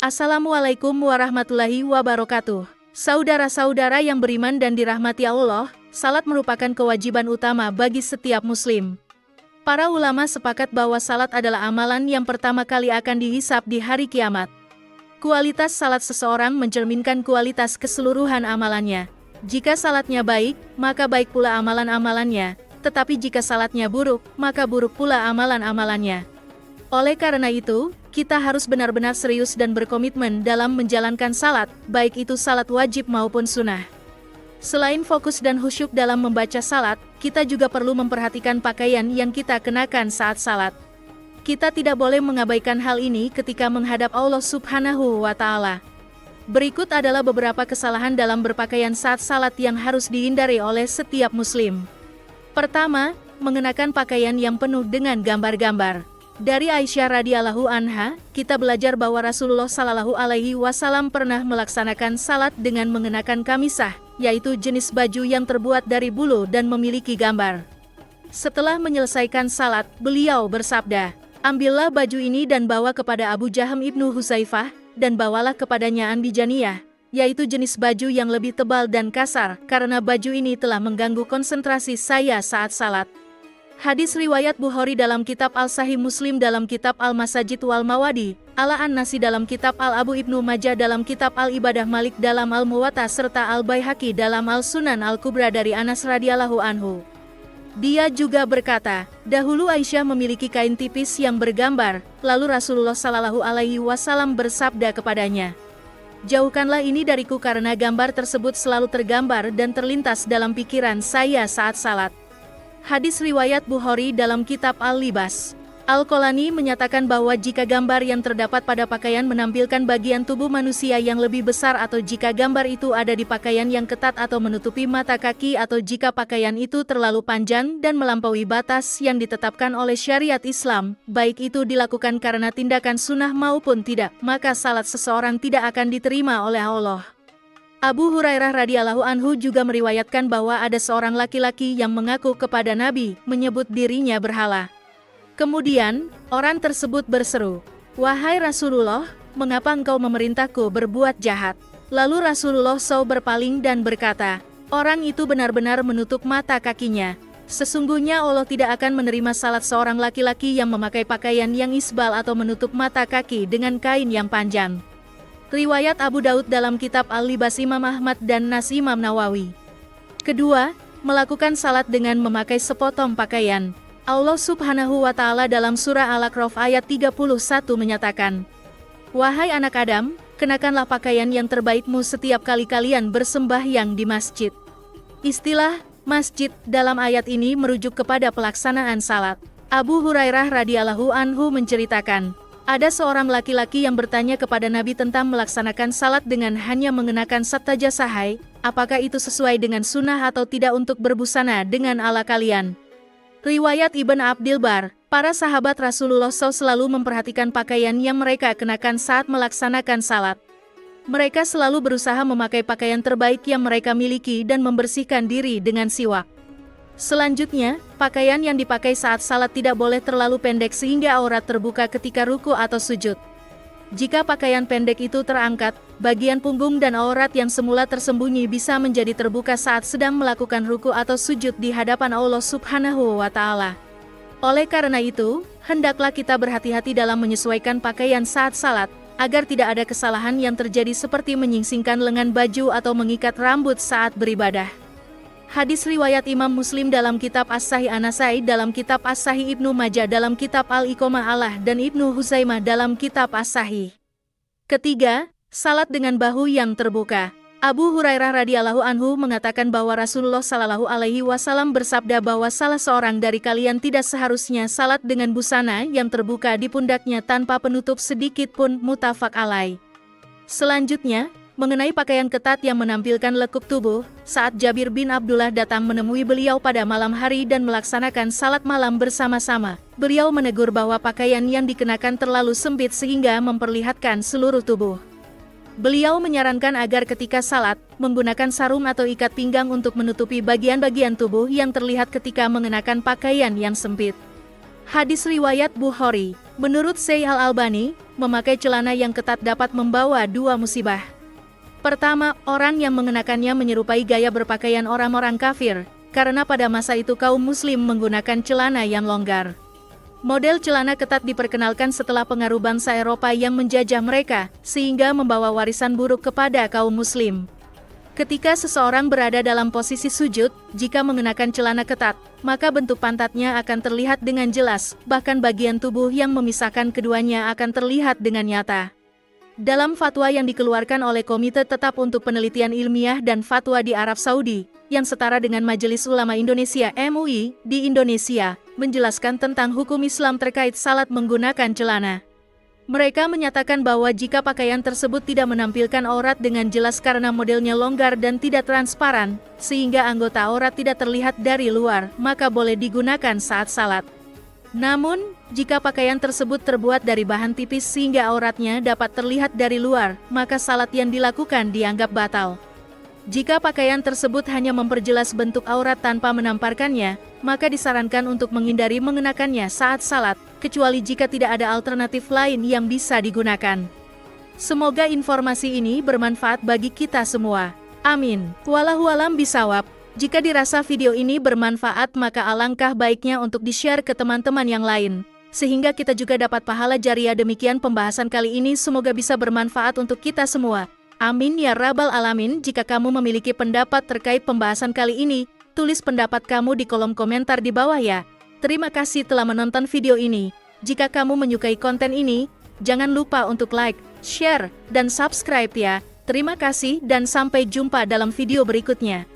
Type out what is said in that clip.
Assalamualaikum warahmatullahi wabarakatuh. Saudara-saudara yang beriman dan dirahmati Allah, salat merupakan kewajiban utama bagi setiap muslim. Para ulama sepakat bahwa salat adalah amalan yang pertama kali akan dihisab di hari kiamat. Kualitas salat seseorang mencerminkan kualitas keseluruhan amalannya. Jika salatnya baik, maka baik pula amalan-amalannya, tetapi jika salatnya buruk, maka buruk pula amalan-amalannya. Oleh karena itu, kita harus benar-benar serius dan berkomitmen dalam menjalankan salat, baik itu salat wajib maupun sunnah. Selain fokus dan khusyuk dalam membaca salat, kita juga perlu memperhatikan pakaian yang kita kenakan saat salat. Kita tidak boleh mengabaikan hal ini ketika menghadap Allah Subhanahu wa Ta'ala. Berikut adalah beberapa kesalahan dalam berpakaian saat salat yang harus dihindari oleh setiap muslim. Pertama, mengenakan pakaian yang penuh dengan gambar-gambar. Dari Aisyah radhiyallahu anha, kita belajar bahwa Rasulullah Shallallahu alaihi wasallam pernah melaksanakan salat dengan mengenakan kamisah, yaitu jenis baju yang terbuat dari bulu dan memiliki gambar. Setelah menyelesaikan salat, beliau bersabda, "Ambillah baju ini dan bawa kepada Abu Jahm ibnu Huzaifah, dan bawalah kepadanya Anbijaniyah, yaitu jenis baju yang lebih tebal dan kasar, karena baju ini telah mengganggu konsentrasi saya saat salat." Hadis riwayat Bukhari dalam kitab Al-Sahih, Muslim dalam kitab Al-Masajid wal Mawadi, Al-An-Nasi dalam kitab Al-Abu Ibnu Majah dalam kitab Al-Ibadah, Malik dalam Al-Muwatta, serta Al-Baihaqi dalam Al-Sunan Al-Kubra dari Anas radhiyallahu anhu. Dia juga berkata, dahulu Aisyah memiliki kain tipis yang bergambar, lalu Rasulullah Shallallahu alaihi wasallam bersabda kepadanya, "Jauhkanlah ini dariku karena gambar tersebut selalu tergambar dan terlintas dalam pikiran saya saat salat." Hadis riwayat Bukhari dalam kitab Al-Libas. Al-Qalani menyatakan bahwa jika gambar yang terdapat pada pakaian menampilkan bagian tubuh manusia yang lebih besar, atau jika gambar itu ada di pakaian yang ketat atau menutupi mata kaki, atau jika pakaian itu terlalu panjang dan melampaui batas yang ditetapkan oleh syariat Islam, baik itu dilakukan karena tindakan sunnah maupun tidak, maka salat seseorang tidak akan diterima oleh Allah. Abu Hurairah radhiyallahu anhu juga meriwayatkan bahwa ada seorang laki-laki yang mengaku kepada Nabi, menyebut dirinya berhala. Kemudian, orang tersebut berseru, "Wahai Rasulullah, mengapa engkau memerintahku berbuat jahat?" Lalu Rasulullah SAW berpaling dan berkata, "Orang itu benar-benar menutup mata kakinya. Sesungguhnya Allah tidak akan menerima salat seorang laki-laki yang memakai pakaian yang isbal atau menutup mata kaki dengan kain yang panjang." Riwayat Abu Daud dalam kitab Al-Libas Imam Ahmad dan Nas Imam Nawawi. Kedua, melakukan salat dengan memakai sepotong pakaian. Allah Subhanahu wa Ta'ala dalam surah Al-A'raf ayat 31 menyatakan, "Wahai anak Adam, kenakanlah pakaian yang terbaikmu setiap kali kalian bersembahyang di masjid." Istilah masjid dalam ayat ini merujuk kepada pelaksanaan salat. Abu Hurairah radhiyallahu anhu menceritakan, ada seorang laki-laki yang bertanya kepada Nabi tentang melaksanakan salat dengan hanya mengenakan sabtaja sahai, apakah itu sesuai dengan sunnah atau tidak untuk berbusana dengan ala kalian. Riwayat Ibn Abdil Bar, para sahabat Rasulullah SAW selalu memperhatikan pakaian yang mereka kenakan saat melaksanakan salat. Mereka selalu berusaha memakai pakaian terbaik yang mereka miliki dan membersihkan diri dengan siwak. Selanjutnya, pakaian yang dipakai saat salat tidak boleh terlalu pendek sehingga aurat terbuka ketika ruku atau sujud. Jika pakaian pendek itu terangkat, bagian punggung dan aurat yang semula tersembunyi bisa menjadi terbuka saat sedang melakukan ruku atau sujud di hadapan Allah Subhanahu wa Ta'ala. Oleh karena itu, hendaklah kita berhati-hati dalam menyesuaikan pakaian saat salat, agar tidak ada kesalahan yang terjadi seperti menyingsingkan lengan baju atau mengikat rambut saat beribadah. Hadis riwayat Imam Muslim dalam kitab As-Sahih, An-Nasai dalam kitab As-Sahih, Ibnu Majah dalam kitab Al-Iqamah Allah dan Ibnu Huzaimah dalam kitab As-Sahih. Ketiga, salat dengan bahu yang terbuka. Abu Hurairah radhiyallahu anhu mengatakan bahwa Rasulullah Shallallahu alaihi wasallam bersabda bahwa salah seorang dari kalian tidak seharusnya salat dengan busana yang terbuka di pundaknya tanpa penutup sedikit pun, muttafaq alaih. Selanjutnya, mengenai pakaian ketat yang menampilkan lekuk tubuh, saat Jabir bin Abdullah datang menemui beliau pada malam hari dan melaksanakan salat malam bersama-sama, beliau menegur bahwa pakaian yang dikenakan terlalu sempit sehingga memperlihatkan seluruh tubuh. Beliau menyarankan agar ketika salat, menggunakan sarung atau ikat pinggang untuk menutupi bagian-bagian tubuh yang terlihat ketika mengenakan pakaian yang sempit. Hadis riwayat Bukhari. Menurut Syekh Al-Albani, memakai celana yang ketat dapat membawa dua musibah. Pertama, orang yang mengenakannya menyerupai gaya berpakaian orang-orang kafir, karena pada masa itu kaum muslim menggunakan celana yang longgar. Model celana ketat diperkenalkan setelah pengaruh bangsa Eropa yang menjajah mereka, sehingga membawa warisan buruk kepada kaum muslim. Ketika seseorang berada dalam posisi sujud, jika mengenakan celana ketat, maka bentuk pantatnya akan terlihat dengan jelas, bahkan bagian tubuh yang memisahkan keduanya akan terlihat dengan nyata. Dalam fatwa yang dikeluarkan oleh Komite Tetap untuk Penelitian Ilmiah dan Fatwa di Arab Saudi, yang setara dengan Majelis Ulama Indonesia (MUI) di Indonesia, menjelaskan tentang hukum Islam terkait salat menggunakan celana. Mereka menyatakan bahwa jika pakaian tersebut tidak menampilkan aurat dengan jelas karena modelnya longgar dan tidak transparan, sehingga anggota aurat tidak terlihat dari luar, maka boleh digunakan saat salat. Namun, jika pakaian tersebut terbuat dari bahan tipis sehingga auratnya dapat terlihat dari luar, maka salat yang dilakukan dianggap batal. Jika pakaian tersebut hanya memperjelas bentuk aurat tanpa menamparkannya, maka disarankan untuk menghindari mengenakannya saat salat, kecuali jika tidak ada alternatif lain yang bisa digunakan. Semoga informasi ini bermanfaat bagi kita semua. Amin. Wallahu a'lam bishawab. Jika dirasa video ini bermanfaat, maka alangkah baiknya untuk di-share ke teman-teman yang lain, sehingga kita juga dapat pahala jariah. Demikian pembahasan kali ini, semoga bisa bermanfaat untuk kita semua. Amin ya rabbal alamin. Jika kamu memiliki pendapat terkait pembahasan kali ini, tulis pendapat kamu di kolom komentar di bawah ya. Terima kasih telah menonton video ini. Jika kamu menyukai konten ini, jangan lupa untuk like, share, dan subscribe ya. Terima kasih dan sampai jumpa dalam video berikutnya.